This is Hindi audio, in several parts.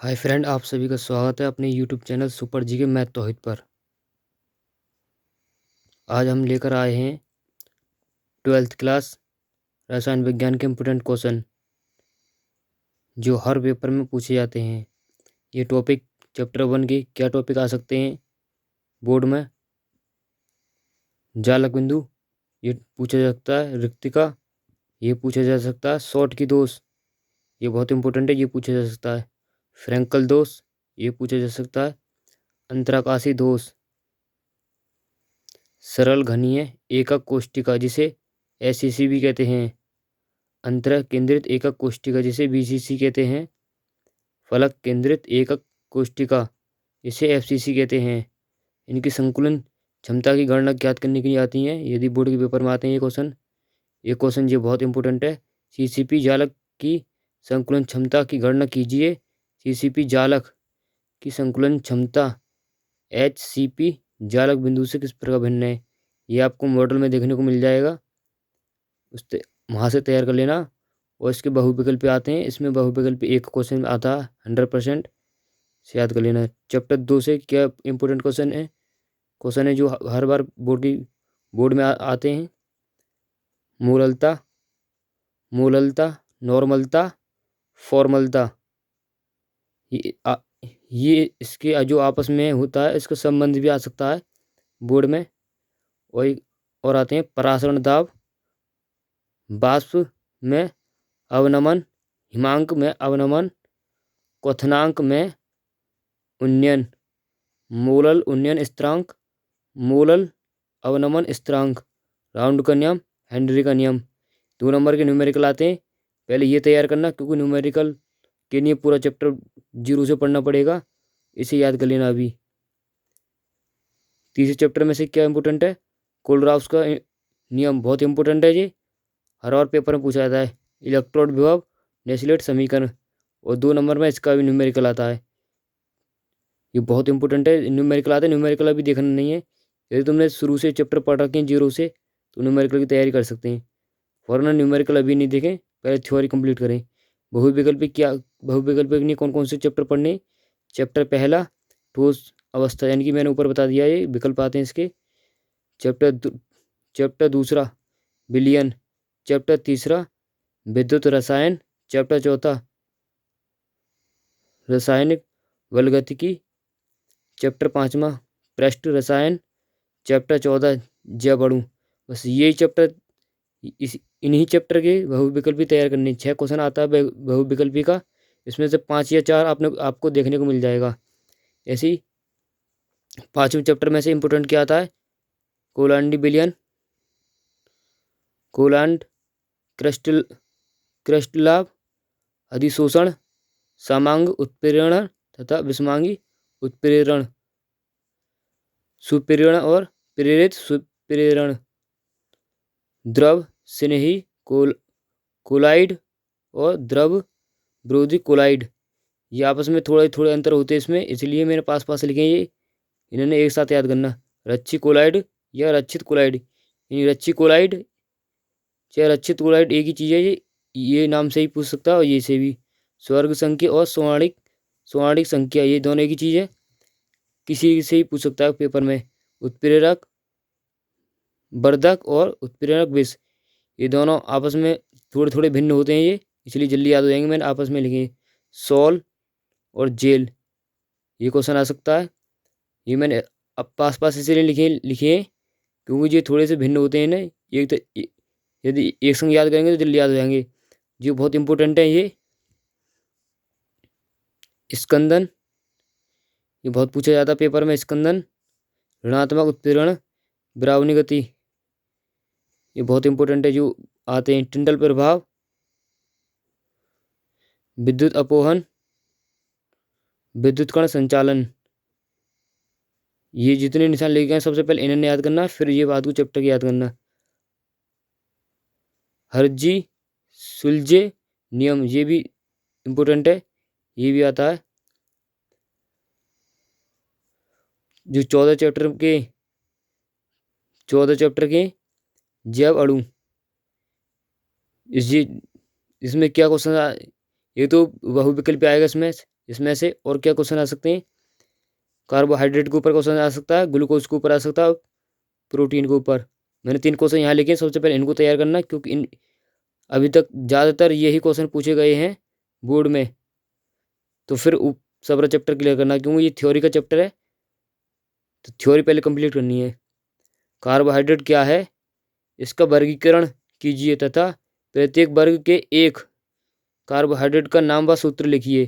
हाय फ्रेंड, आप सभी का स्वागत है अपने यूट्यूब चैनल सुपर जी के मैथ तौहीद पर। आज हम लेकर आए हैं 12th क्लास रसायन विज्ञान के इम्पोर्टेंट क्वेश्चन जो हर पेपर में पूछे जाते हैं। ये टॉपिक चैप्टर 1 के क्या टॉपिक आ सकते हैं बोर्ड में? जालक बिंदु ये पूछा जा सकता है, रिक्तिका ये पूछा जा सकता है, शॉर्ट की दोष ये बहुत इंपॉर्टेंट है, ये पूछा जा सकता है, फ्रैंकल दोष ये पूछा जा सकता है, अंतराकाशी दोष, सरल घनीय एकक कोष्टिका जिसे एससीसी भी कहते हैं, अंतरः केंद्रित एकक कोष्टिका जिसे बीसीसी कहते हैं, फलक केंद्रित एकक कोष्टिका इसे एफसीसी कहते हैं। इनकी संकुलन क्षमता की गणना ज्ञात करने के लिए आती हैं। यदि बोर्ड के पेपर में आते हैं ये क्वेश्चन ये बहुत इंपॉर्टेंट है। सीसीपी जालक की संकुलन क्षमता की गणना कीजिए। सीसीपी जालक की संकुलन क्षमता एचसीपी जालक बिंदु से किस प्रकार भिन्न है? ये आपको मॉडल में देखने को मिल जाएगा, उससे वहाँ से तैयार कर लेना। और इसके बहुविकल्प आते हैं, इसमें बहुविकल्प एक क्वेश्चन आता है 100% से याद कर लेना। चैप्टर 2 से क्या इंपॉर्टेंट क्वेश्चन है जो हर बार बोर्ड में आते हैं? मूललता, नॉर्मलता, फॉर्मलता। ये इसके जो आपस में होता है इसका संबंध भी आ सकता है बोर्ड में। और आते हैं परासरण दाब, बाष्प में अवनमन, हिमांक में अवनमन, क्वथनांक में उन्नयन, मोलल उन्नयन स्थिरांक, मोलल अवनमन स्थिरांक, राउंड का नियम, हेनरी का नियम। 2 नंबर के न्यूमेरिकल आते हैं, पहले ये तैयार करना क्योंकि न्यूमेरिकल के लिए पूरा चैप्टर 0 से पढ़ना पड़ेगा, इसे याद कर लेना। अभी तीसरे चैप्टर में से क्या इंपॉर्टेंट है? कोलराउस का नियम बहुत इंपॉर्टेंट है, ये हर और पेपर में पूछा जाता है। इलेक्ट्रोड विभव, नेस्लेट समीकरण, और 2 नंबर में इसका भी न्यूमेरिकल आता है। ये बहुत इंपॉर्टेंट है, न्यूमेरिकल आता है। न्यूमेरिकल अभी देखना नहीं है, यदि तुमने शुरू से चैप्टर पढ़ रखे हैं 0 से तो न्यूमेरिकल की तैयारी कर सकते हैं। फॉरन न्यूमेरिकल अभी नहीं देखें, पहले थ्योरी कंप्लीट करें। बहुविकल्पिक के लिए कौन कौन से चैप्टर पढ़ने? चैप्टर पहला ठोस अवस्था, यानी कि मैंने ऊपर बता दिया, ये विकल्प आते हैं इसके। चैप्टर दूसरा विलयन, चैप्टर तीसरा विद्युत रसायन, चैप्टर चौथा रासायनिक बलगतिकी, चैप्टर 5वां पृष्ठ रसायन, चैप्टर 14 जैव अणु। बस यही चैप्टर, इन्हीं चैप्टर के बहुविकल्पी तैयार करने। 6 क्वेश्चन आता है बहुविकल्पी का, इसमें से 5 या 4 आपको देखने को मिल जाएगा। ऐसे ही 5वें चैप्टर में से इंपॉर्टेंट क्या आता है? कोलांडी विलयन, कोलांड क्रिस्टलाभ, अधिशोषण, समांग उत्प्रेरण तथा विषमांगी उत्प्रेरण, सुप्रेरण और प्रेरित सुप्रेरण, द्रव स्नेही कोलाइड और द्रव विरोधी कोलाइड। ये आपस में थोड़े थोड़े अंतर होते हैं इसमें, इसलिए मेरे पास लिखे हैं ये, इन्होंने एक साथ याद करना। रच्छी कोलाइड या रक्षित कोलाइड, रच्छी कोलाइड या रक्षित कोलाइड एक ही चीज़ है। ये नाम से ही पूछ सकता है और ये से भी। स्वर्ग संख्या और स्वर्णिक संख्या ये दोनों एक ही चीज़ है, किसी से ही पूछ सकता है पेपर में। उत्प्रेरक वर्धक और उत्प्रेरक विष, ये दोनों आपस में थोड़े थोड़े भिन्न होते हैं, ये इसलिए जल्दी याद हो जाएंगे। मैंने आपस में लिखे सॉल और जेल, ये क्वेश्चन आ सकता है। ये मैंने अब पास इसलिए लिखे हैं क्योंकि ये थोड़े से भिन्न होते हैं ना। एक तो यदि एक संग याद करेंगे तो जल्दी याद हो जाएंगे, जो बहुत इंपॉर्टेंट है। ये स्कंदन, ये बहुत पूछा जाता है पेपर में। स्कंदन, ऋणात्मक उत्प्रेरण, ब्राउनी गति, ये बहुत इंपॉर्टेंट है जो आते हैं। टिंडल प्रभाव, विद्युत अपोहन, विद्युत कण संचालन, ये जितने निशान लिखे गए सबसे पहले इन्हें याद करना, फिर ये बात को चैप्टर की याद करना। हर्जी सुलजे नियम, ये भी इंपॉर्टेंट है, ये भी आता है। जो 14 चैप्टर के जैव अणु, इसमें क्या क्वेश्चन, ये तो बहुविकल्प आएगा इसमें। इसमें से और क्या क्वेश्चन आ सकते हैं? कार्बोहाइड्रेट के ऊपर क्वेश्चन आ सकता है, ग्लूकोज के ऊपर आ सकता है, प्रोटीन के ऊपर। मैंने 3 क्वेश्चन यहाँ लिखे हैं, सबसे पहले इनको तैयार करना, क्योंकि इन अभी तक ज़्यादातर यही क्वेश्चन पूछे गए हैं बोर्ड में। तो फिर सारा चैप्टर क्लियर करना, क्योंकि ये थ्योरी का चैप्टर है, तो थ्योरी पहले कंप्लीट करनी है। कार्बोहाइड्रेट क्या है, इसका वर्गीकरण कीजिए तथा प्रत्येक वर्ग के एक कार्बोहाइड्रेट का नाम व सूत्र लिखिए।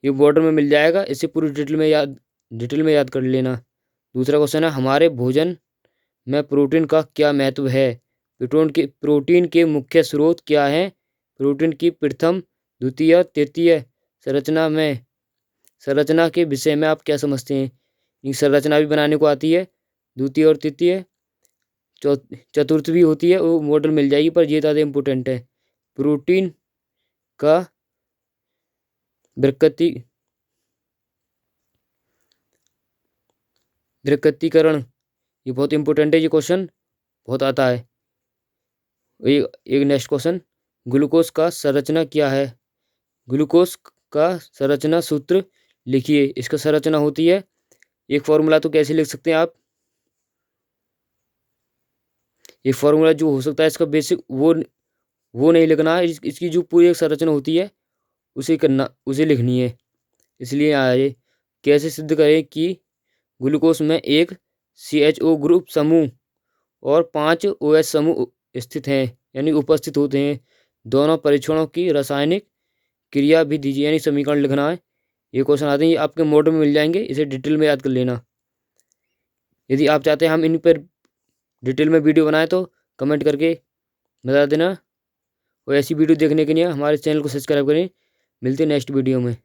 ये बॉर्डर में मिल जाएगा, इसे पूरी डिटेल में याद कर लेना। दूसरा क्वेश्चन है, हमारे भोजन में प्रोटीन का क्या महत्व है? प्रोटीन के मुख्य स्रोत क्या हैं? प्रोटीन की प्रथम, द्वितीय, तृतीय संरचना के विषय में आप क्या समझते हैं? ये संरचना भी बनाने को आती है, द्वितीय और तृतीय, चतुर्थ भी होती है, वो मॉडल मिल जाएगी, पर ये ज़्यादा इम्पोर्टेंट है। प्रोटीन का बृहत्तीकरण, ये बहुत इंपॉर्टेंट है, ये क्वेश्चन बहुत आता है। एक नेक्स्ट क्वेश्चन, ग्लूकोज का संरचना क्या है? ग्लूकोज का संरचना सूत्र लिखिए। इसका संरचना होती है, एक फॉर्मूला तो कैसे लिख सकते हैं आप? एक फॉर्मूला जो हो सकता है इसका बेसिक, वो नहीं लिखना है, इसकी जो पूरी एक संरचना होती है उसे लिखनी है। इसलिए आइए कैसे सिद्ध करें कि ग्लूकोज में एक CHO ग्रुप समूह और 5 OH समूह स्थित हैं, यानी उपस्थित होते हैं। दोनों परीक्षणों की रासायनिक क्रिया भी दीजिए, यानी समीकरण लिखना है। ये क्वेश्चन आते हैं, ये आपके मॉडल में मिल जाएंगे, इसे डिटेल में याद कर लेना। यदि आप चाहते हैं हम इन पर डिटेल में वीडियो बनाएं तो कमेंट करके बता देना। और ऐसी वीडियो देखने के लिए हमारे चैनल को सब्सक्राइब करें। मिलते हैं नेक्स्ट वीडियो में।